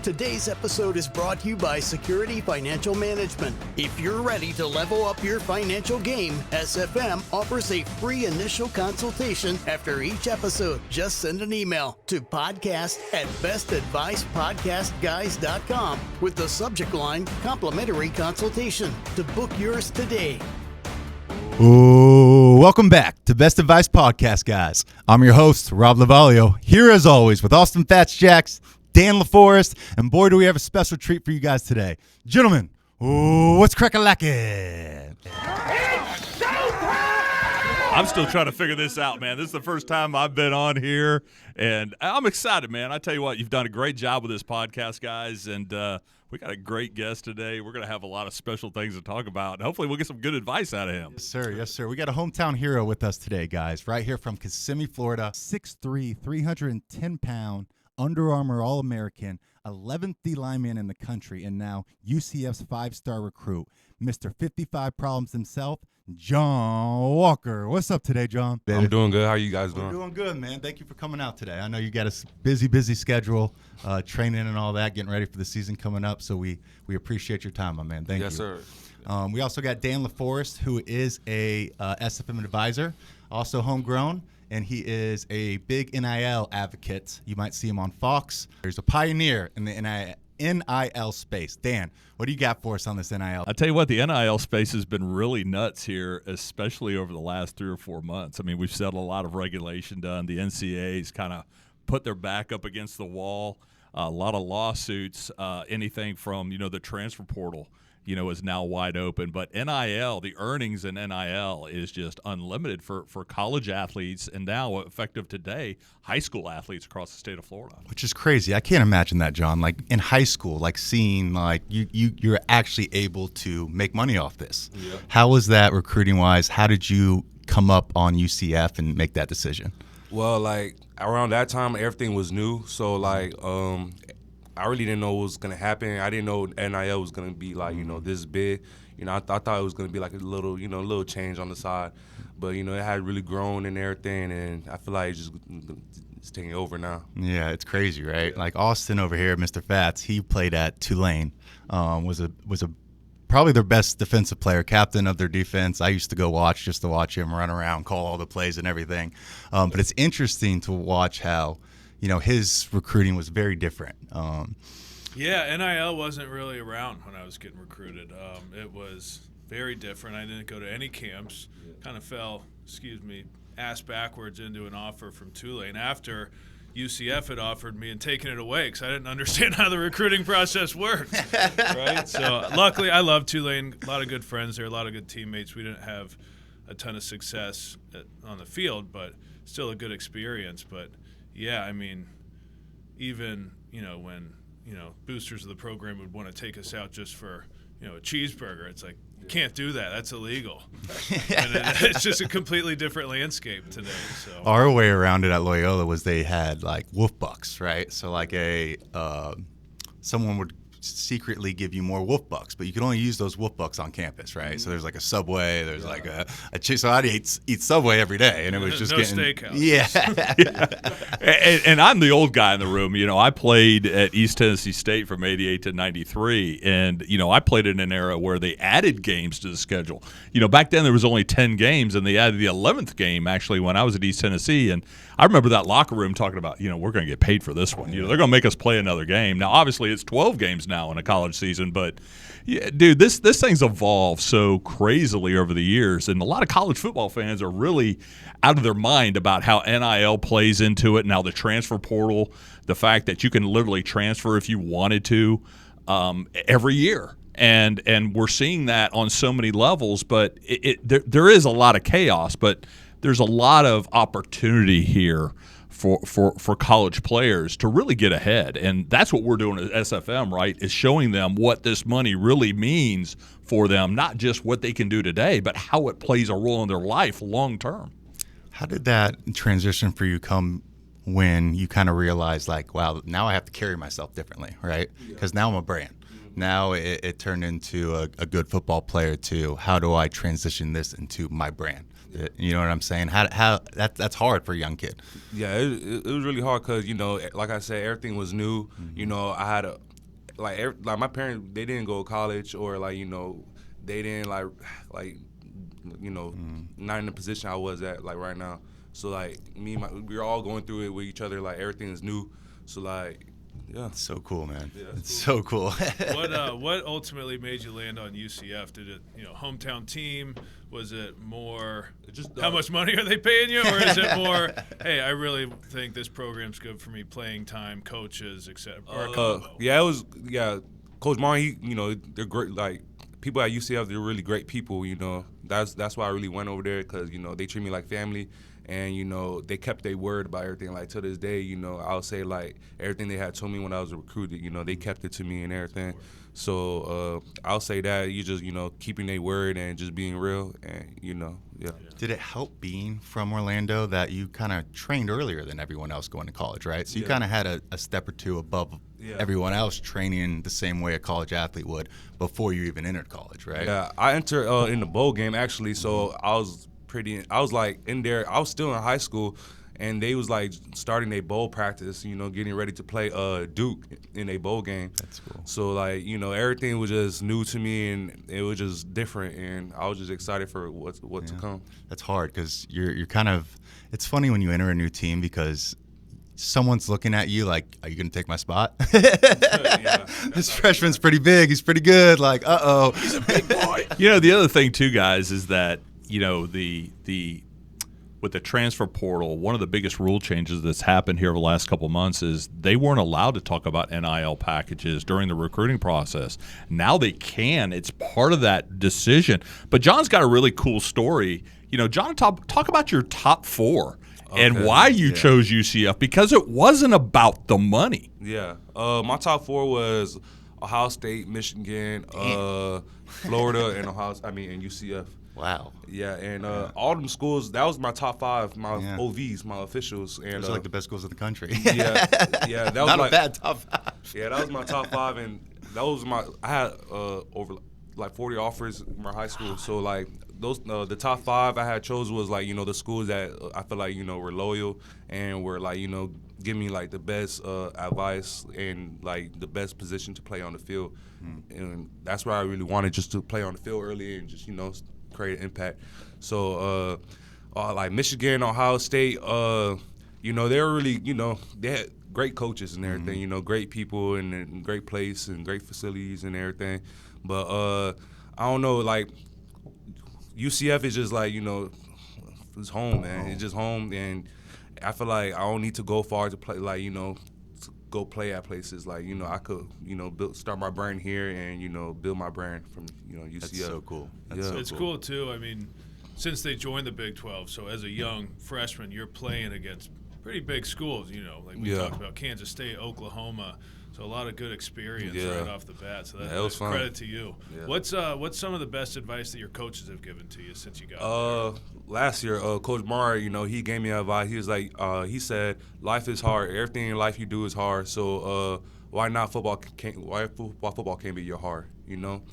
Today's episode is brought to you by Security Financial Management. If you're ready to level up your financial game, SFM offers a free initial consultation after each episode. Just send an email to podcast@bestadvicepodcastguys.com with the subject line complimentary consultation to book yours today. Ooh, welcome back to Best Advice Podcast, guys. I'm your host, Rob Lovaglio, here as always with Austin Fats Jacks, Dan LaForest, and boy, do we have a special treat for you guys today. Gentlemen, what's crack-a-lackin'? I'm still trying to figure this out, man. This is the first time I've been on here, and I'm excited, man. I tell you what, you've done a great job with this podcast, guys, and we got a great guest today. We're going to have a lot of special things to talk about, and hopefully we'll get some good advice out of him. Yes, sir. Yes, sir. We got a hometown hero with us today, guys, right here from Kissimmee, Florida. 6'3", 310-pound, Under Armour All-American, 11th D lineman in the country, and now UCF's five-star recruit, Mr. 55 Problems himself, John Walker. What's up today, John? I'm doing good. How are you guys doing? We're doing good, man. Thank you for coming out today. I know you got a busy schedule, training and all that, getting ready for the season coming up, so we appreciate your time, my man. Thank you. Yes, sir. We also got Dan LaForest, who is a SFM advisor, also homegrown, and he is a big NIL advocate. You might see him on Fox. He's a pioneer in the NIL space. Dan, what do you got for us on this NIL? I tell you what, the NIL space has been really nuts here, especially over the last 3 or 4 months. I mean, we've seen a lot of regulation done. The NCAA's kind of put their back up against the wall. A lot of lawsuits, anything from, the transfer portal, is now wide open. But NIL, the earnings in NIL is just unlimited for college athletes, and now, effective today, high school athletes across the state of Florida. Which is crazy. I can't imagine that, John. Like in high school, like seeing like you're actually able to make money off this. Yeah. How was that recruiting wise? How did you come up on UCF and make that decision? Well, like around that time, everything was new. So like I really didn't know what was gonna happen. I didn't know NIL was gonna be like this big. I thought it was gonna be like a little change on the side, but it had really grown and everything, and I feel like it's taking over now. Yeah, it's crazy, right? Yeah. Like Austin over here, Mr. Fats, he played at Tulane, was a probably their best defensive player, captain of their defense. I used to go watch just to watch him run around, call all the plays and everything. But it's interesting to watch how his recruiting was very different. Yeah, NIL wasn't really around when I was getting recruited. It was very different. I didn't go to any camps. Kind of fell, ass backwards into an offer from Tulane after UCF had offered me and taken it away because I didn't understand how the recruiting process worked. Right? So luckily, I love Tulane. A lot of good friends there, a lot of good teammates. We didn't have a ton of success on the field, but still a good experience. But yeah, I mean, even when boosters of the program would want to take us out just for a cheeseburger, it's like you can't do that. That's illegal. And it's just a completely different landscape today. So our way around it at Loyola was they had like wolf bucks, right? So like someone would secretly give you more wolf bucks, but you can only use those wolf bucks on campus, right? So there's like a Subway, there's like a so I'd eat Subway every day, and it was just no getting steakhouse. Yeah. And I'm the old guy in the room. I played at East Tennessee State from '88 to '93, and I played in an era where they added games to the schedule. Back then there was only 10 games, and they added the 11th game actually when I was at East Tennessee, and I remember that locker room talking about, we're going to get paid for this one. They're going to make us play another game. Now, obviously, it's 12 games now in a college season, but yeah, dude, this thing's evolved so crazily over the years, and a lot of college football fans are really out of their mind about how NIL plays into it. Now, the transfer portal, the fact that you can literally transfer if you wanted to every year. And we're seeing that on so many levels, but there is a lot of chaos, but there's a lot of opportunity here for college players to really get ahead. And that's what we're doing at SFM, right, is showing them what this money really means for them, not just what they can do today, but how it plays a role in their life long term. How did that transition for you come when you kind of realized, like, wow, now I have to carry myself differently, right? Because now I'm a brand. Now it turned into a good football player to how do I transition this into my brand? You know what I'm saying? How that's hard for a young kid. Yeah, it was really hard because, like I said, everything was new. Mm-hmm. I like my parents, they didn't go to college, or like, you know, they didn't like you know, not in the position I was at like right now. So like we were all going through it with each other. Like everything is new. So like, yeah. It's so cool, man. Yeah, it's so cool. What ultimately made you land on UCF? Did it, you know, hometown team? Was it more Just how much money are they paying you, or is it more, hey, I really think this program's good for me, playing time, coaches, etc. Yeah, it was. Yeah, Coach Martin, you know, they're great. Like people at UCF, they're really great people. You know, that's why I really went over there, because you know they treat me like family. And, you know, they kept their word about everything. Like, to this day, you know, I'll say, like, everything they had told me when I was recruited, you know, they kept it to me and everything. So I'll say that you just, you know, keeping their word and just being real and, you know, yeah. Did it help being from Orlando that you kind of trained earlier than everyone else going to college, right? So you kind of had a step or two above everyone else training the same way a college athlete would before you even entered college, right? Yeah, I entered in the bowl game, actually, so I was like in there, I was still in high school, and they was like starting a bowl practice, you know, getting ready to play Duke in a bowl game. That's cool. So like, you know, everything was just new to me, and it was just different, and I was just excited for what to come. That's hard because you're kind of, it's funny when you enter a new team because someone's looking at you like, are you going to take my spot? This freshman's pretty big. He's pretty good. Like, uh-oh. He's a big boy. You know, the other thing too, guys, is that, you know, with the transfer portal, one of the biggest rule changes that's happened here over the last couple of months is they weren't allowed to talk about NIL packages during the recruiting process. Now they can. It's part of that decision. But John's got a really cool story. You know, John, talk about your top four and why you chose UCF, because it wasn't about the money. Yeah. My top four was Ohio State, Michigan, Florida, and and UCF. Wow. Yeah, and all them schools, that was my top five, my OVs, my officials. And those are like the best schools in the country. Yeah, that was not like, a bad top five. Yeah, that was my top five, and that was I had over like 40 offers in my high school. So like those, the top five I had chose was like, you know, the schools that I feel like, you know, were loyal and were like, you know, give me like the best advice and like the best position to play on the field. And that's where I really wanted, just to play on the field early and just, you know, create an impact. So like Michigan, Ohio State, you know, they were really, you know, they had great coaches and everything, you know, great people and great place and great facilities and everything. But I don't know, like UCF is just like, you know, it's home, man. It's just home, and I feel like I don't need to go far to play, like, you know, to go play at places. Like, you know, I could, you know, start my brand here and, you know, build my brand from, you know, UCF. That's so cool. It's cool too. I mean, since they joined the Big 12, so as a young freshman, you're playing against pretty big schools, you know, like we talked about Kansas State, Oklahoma. So a lot of good experience right off the bat. So that's credit to you. Yeah. What's some of the best advice that your coaches have given to you since you got there? Last year, Coach Mara, you know, he gave me advice. He was like, he said, life is hard. Everything in life you do is hard. So why football can't be your heart? You know,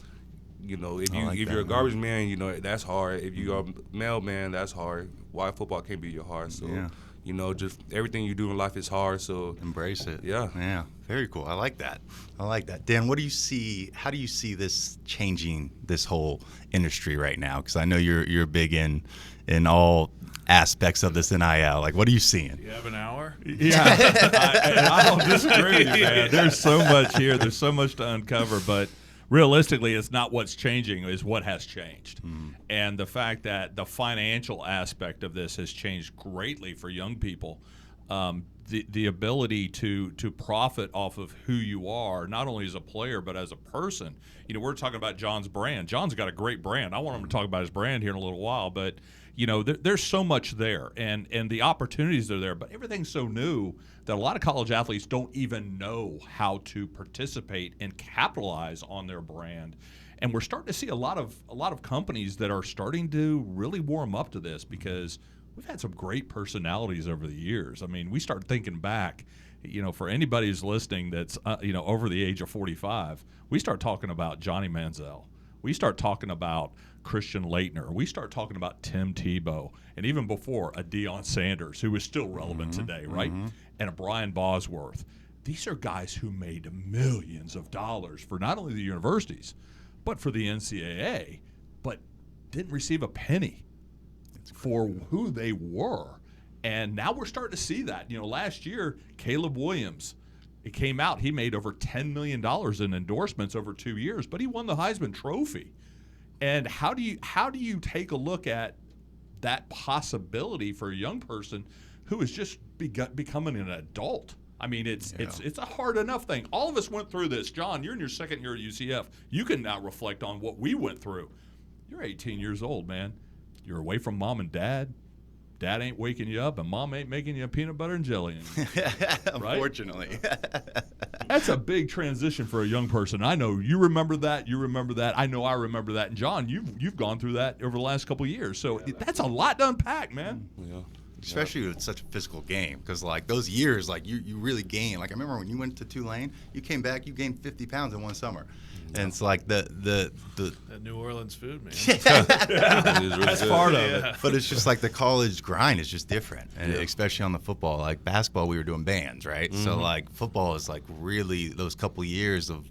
if you're a garbage man, you know that's hard. If you're a mailman, that's hard. Why football can't be your heart? So. Yeah. You know, just everything you do in life is hard, so embrace it. Yeah. Very cool. I like that. Dan, what do you see? How do you see this changing this whole industry right now? Because I know you're big in all aspects of this NIL. Like, what are you seeing? You have an hour? Yeah, I don't disagree, man. There's so much here. There's so much to uncover, but realistically, it's not what's changing, it's what has changed. And the fact that the financial aspect of this has changed greatly for young people. The ability to profit off of who you are, not only as a player, but as a person. You know, we're talking about John's brand. John's got a great brand. I want him to talk about his brand here in a little while, but you know, there's so much there, and the opportunities are there, but everything's so new that a lot of college athletes don't even know how to participate and capitalize on their brand. And we're starting to see a lot of companies that are starting to really warm up to this, because we've had some great personalities over the years. I mean, we start thinking back, you know, for anybody who's listening that's you know, over the age of 45, we start talking about Johnny Manziel. We start talking about Christian Laettner. We start talking about Tim Tebow, and even before, a Deion Sanders, who is still relevant today, right? And a Brian Bosworth. these are guys who made millions of dollars for not only the universities, but for the NCAA, but didn't receive a penny for who they were. And now we're starting to see that. Last year, Caleb Williams, it came out, he made over $10 million in endorsements over 2 years, but he won the Heisman Trophy. And how do you take a look at that possibility for a young person who is just becoming an adult? I mean, it's a hard enough thing. All of us went through this. John, you're in your second year at UCF. You can now reflect on what we went through. You're 18 years old, man. You're away from mom and dad. Dad ain't waking you up, and mom ain't making you a peanut butter and jelly. Unfortunately. That's a big transition for a young person. I know you remember that. You remember that. I know I remember that. And John, you've gone through that over the last couple of years. So that's a lot to unpack, man. Yeah. Especially with such a physical game, because like those years, like you really gain. Like I remember when you went to Tulane, you came back, you gained 50 pounds in one summer, and it's like the that New Orleans food, man. That's part of it. But it's just like the college grind is just different, and especially on the football. Like basketball, we were doing bands, right? So like football is like really those couple years of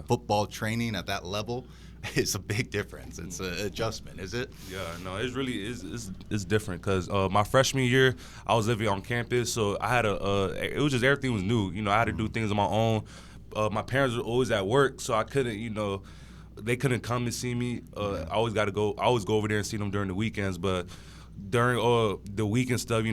football training at that level. It's a big difference. It's an adjustment, is it? Yeah, no, it's really it's different because my freshman year I was living on campus, so I had it was just everything was new. I had to do things on my own. My parents were always at work, so I couldn't, they couldn't come and see me. I always go over there and see them during the weekends, but during the weekend stuff,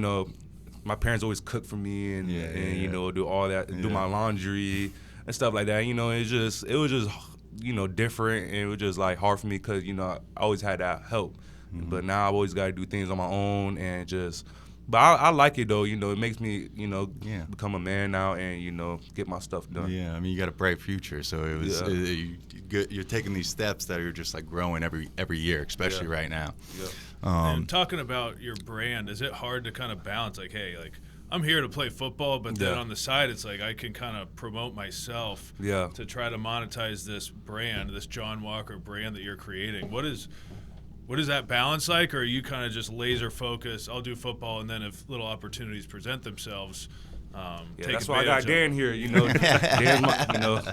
my parents always cook for me and do all that, do my laundry and stuff like that. It was just different, and it was just like hard for me because I always had that help, but now I've always got to do things on my own and just. But I like it though. It makes me become a man now and get my stuff done. Yeah, I mean you got a bright future, so it was you're taking these steps that are just like growing every year, especially right now. Yeah. And talking about your brand, is it hard to kind of balance like, hey, like I'm here to play football, but then on the side, it's like I can kind of promote myself to try to monetize this brand, this John Walker brand that you're creating. What is that balance like, or are you kind of just laser focused? I'll do football, and then if little opportunities present themselves, take that's why I got Dan here. Dan's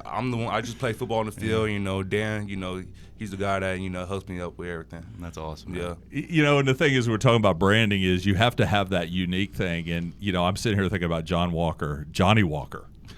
I'm the one. I just play football on the field. Dan, he's the guy that helps me up with everything. That's awesome. Yeah. And the thing is, we're talking about branding is you have to have that unique thing. And I'm sitting here thinking about Johnny Walker.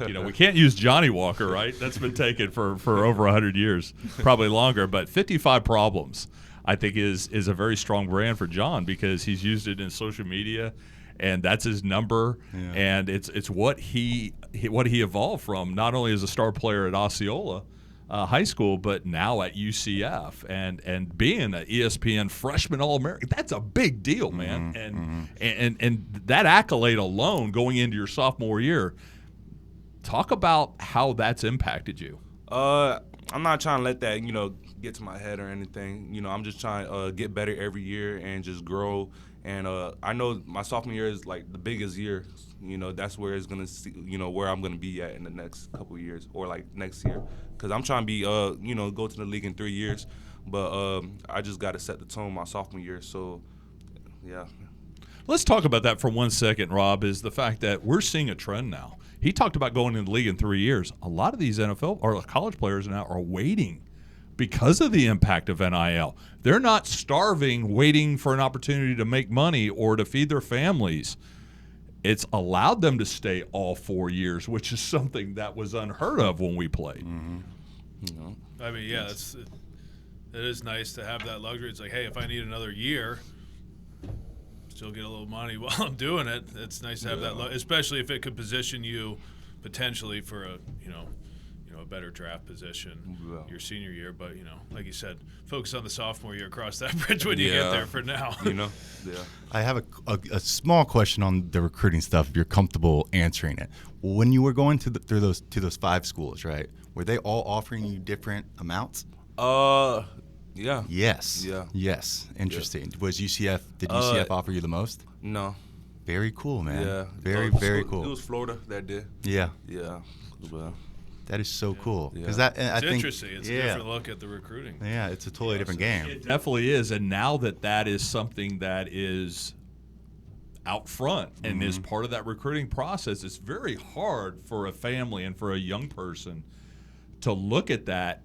We can't use Johnny Walker, right? That's been taken for over 100 years, probably longer. But 55 Problems, I think, is a very strong brand for John because he's used it in social media. And that's his number, and it's what he evolved from, not only as a star player at Osceola High School, but now at UCF, and being an ESPN freshman All-American. That's a big deal, man. And that accolade alone going into your sophomore year, talk about how that's impacted you. I'm not trying to let that get to my head or anything. I'm just trying to get better every year and just grow. And I know my sophomore year is like the biggest year. That's where it's gonna see, where I'm gonna be at in the next couple of years or like next year. Cause I'm trying to be, go to the league in 3 years. But I just got to set the tone my sophomore year. So, yeah. Let's talk about that for 1 second, Rob. Is the fact that we're seeing a trend now. He talked about going in the league in 3 years. A lot of these NFL or college players now are waiting because of the impact of NIL. They're not starving, waiting for an opportunity to make money or to feed their families. It's allowed them to stay all 4 years, which is something that was unheard of when we played. I mean, it is nice to have that luxury. It's like, hey, if I need another year, still get a little money while I'm doing it. It's nice to have that, especially if it could position you potentially for a better draft position your senior year. But like you said, focus on the sophomore year, cross that bridge when you get there. For now, I have a small question on the recruiting stuff, if you're comfortable answering it. When you were going to those 5 schools, right, were they all offering you different amounts? Yeah. Yes. Yeah. Yes. Interesting. Did UCF offer you the most? No. Very cool, man. Yeah. Very cool. It was Florida that did. Yeah. Yeah. Well, that is so cool because Yeah. I think interesting. It's a different look at the recruiting. Yeah, it's a totally different game. It definitely is, and now that is something that is out front. And as part of that recruiting process, it's very hard for a family and for a young person to look at that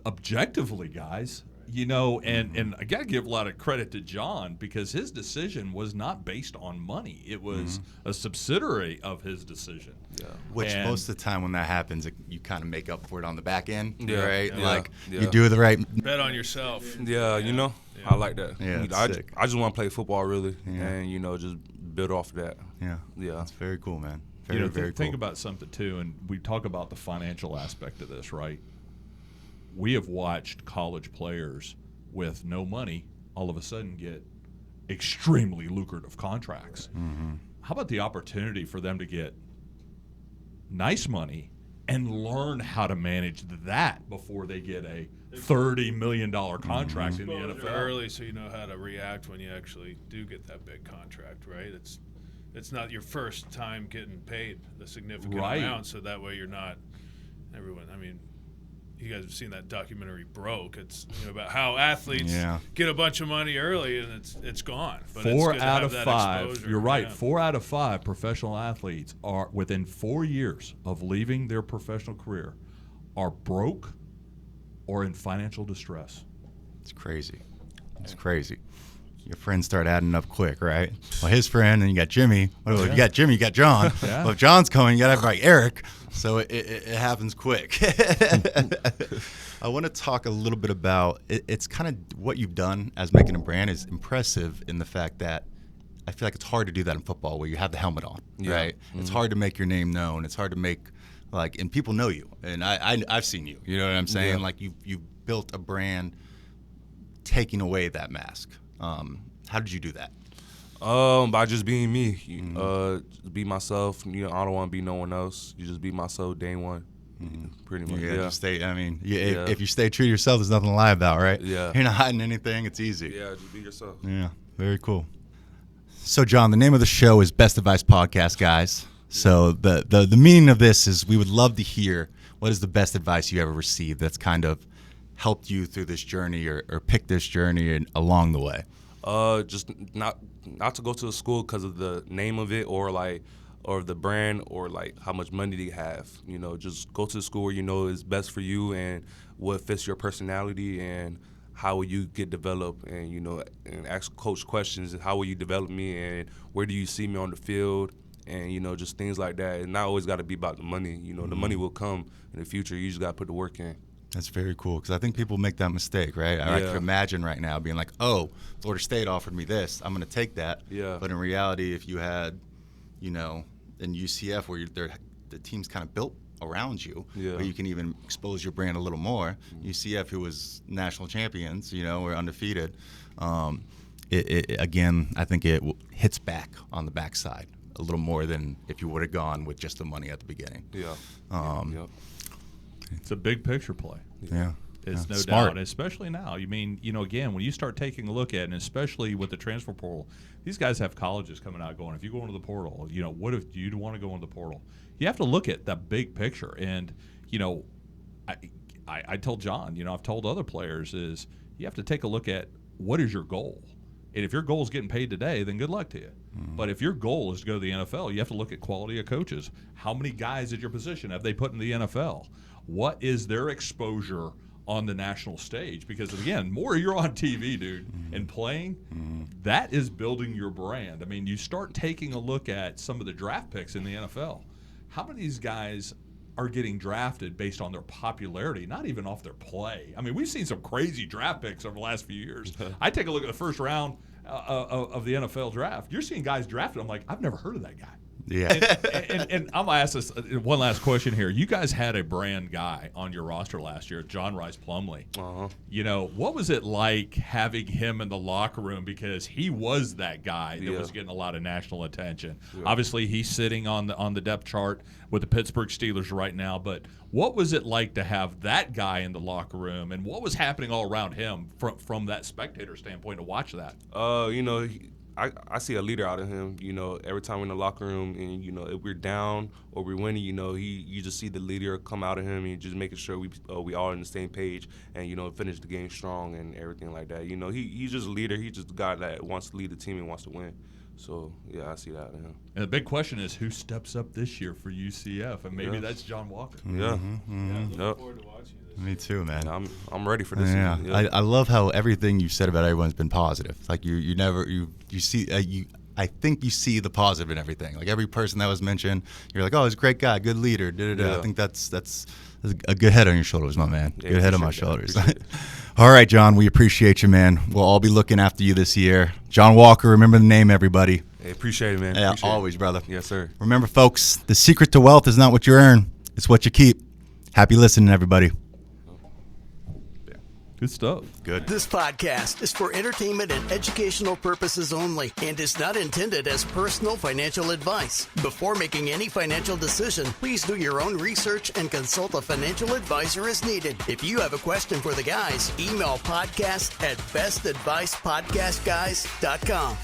objectively, guys. And I got to give a lot of credit to John, because his decision was not based on money. It was a subsidiary of his decision. Yeah. Which most of the time when that happens, you kind of make up for it on the back end, right? Yeah. You do the right. Bet on yourself. Yeah, Yeah. I like that. Yeah, it's I sick. just want to play football, really, Yeah. and, just build off of that. Yeah. Yeah. That's very cool, man. Very, very cool. Think about something, too, and we talk about the financial aspect of this, right? We have watched college players with no money all of a sudden get extremely lucrative contracts. How about the opportunity for them to get nice money and learn how to manage that before they get a $30 million contract in the NFL? Early, so you know how to react when you actually do get that big contract, right? It's not your first time getting paid the significant amount, so that way you're not everyone. I mean, you guys have seen that documentary Broke. It's about how athletes get a bunch of money early and it's gone. But 4 it's good out to of have that 5. exposure. You're right. Yeah. 4 out of 5 professional athletes are within 4 years of leaving their professional career are broke or in financial distress. It's crazy. It's crazy. Your friends start adding up quick, right? Well, his friend, and you got Jimmy. Well, you got Jimmy, you got John. Yeah. Well, if John's coming, you got to have like Eric. So it happens quick. I want to talk a little bit about it's kind of what you've done as making a brand is impressive in the fact that I feel like it's hard to do that in football where you have the helmet on, right? It's hard to make your name known. It's hard to make and people know you, and I've seen you. You know what I'm saying? Yeah. Like you've built a brand taking away that mask. How did you do that? By just being me. Just be myself. I don't want to be no one else. You just be myself day one. Pretty much. Yeah. Just stay. I mean, if you stay true to yourself, there's nothing to lie about, right? Yeah. You're not hiding anything. It's easy. Yeah, just be yourself. Yeah. Very cool. So, John, the name of the show is Best Advice Podcast, guys. So the meaning of this is we would love to hear what is the best advice you ever received that's kind of helped you through this journey or pick this journey along the way. Just not to go to a school because of the name of it or the brand or how much money they have. Just go to the school where is best for you and what fits your personality and how will you get developed and and ask coach questions. How will you develop me and where do you see me on the field and just things like that. And not always got to be about the money. The money will come in the future. You just got to put the work in. That's very cool because I think people make that mistake, right? I can imagine right now being like, oh, Florida State offered me this. I'm going to take that. Yeah. But in reality, if you had, in UCF where the team's kind of built around you, where you can even expose your brand a little more. UCF, who was national champions, were undefeated. Again, I think it hits back on the backside a little more than if you would have gone with just the money at the beginning. Yeah. It's a big picture play. Yeah. It's no Smart. doubt, especially now. You mean, again, when you start taking a look at it, and especially with the transfer portal, these guys have colleges coming out going, if you go into the portal, what if you want to go into the portal? You have to look at the big picture. And, I told John, I've told other players is you have to take a look at what is your goal. And if your goal is getting paid today, then good luck to you. But if your goal is to go to the NFL, you have to look at quality of coaches. How many guys at your position have they put in the NFL? What is their exposure on the national stage? Because, again, more you're on TV, dude, and playing, that is building your brand. I mean, you start taking a look at some of the draft picks in the NFL. How many of these guys are getting drafted based on their popularity, not even off their play? I mean, we've seen some crazy draft picks over the last few years. I take a look at the first round of the NFL draft. You're seeing guys drafted. I'm like, I've never heard of that guy. Yeah. And I'm going to ask this one last question here. You guys had a brand guy on your roster last year, John Rice Plumlee. What was it like having him in the locker room? Because he was that guy that was getting a lot of national attention. Obviously, he's sitting on the depth chart with the Pittsburgh Steelers right now. But what was it like to have that guy in the locker room? And what was happening all around him from that spectator standpoint to watch that? I see a leader out of him, every time we're in the locker room and, if we're down or we're winning, you just see the leader come out of him and just making sure we all on the same page and, finish the game strong and everything like that. He's just a leader. He's just a guy that wants to lead the team and wants to win. So, yeah, I see that in him. And the big question is who steps up this year for UCF, and maybe that's John Walker. Yeah. Looking Yep. forward to watching this. Me too, man. I'm ready for this Yeah, season. Yeah. I love how everything you said about everyone's been positive. Like you never you see I think you see the positive in everything. Like every person that was mentioned, you're like, oh, he's a great guy, good leader. Yeah. I think that's a good head on your shoulders, my man. Yeah, Good head on my appreciate that. shoulders. Appreciate it. All right, John, we appreciate you, man. We'll all be looking after you this year. John Walker, remember the name, everybody. Hey, appreciate it, man. Yeah, Appreciate it. always, brother. Yes, sir. Remember, folks, the secret to wealth is not what you earn; it's what you keep. Happy listening, everybody. Good stuff. Good. This podcast is for entertainment and educational purposes only and is not intended as personal financial advice. Before making any financial decision, please do your own research and consult a financial advisor as needed. If you have a question for the guys, email podcast@bestadvicepodcastguys.com.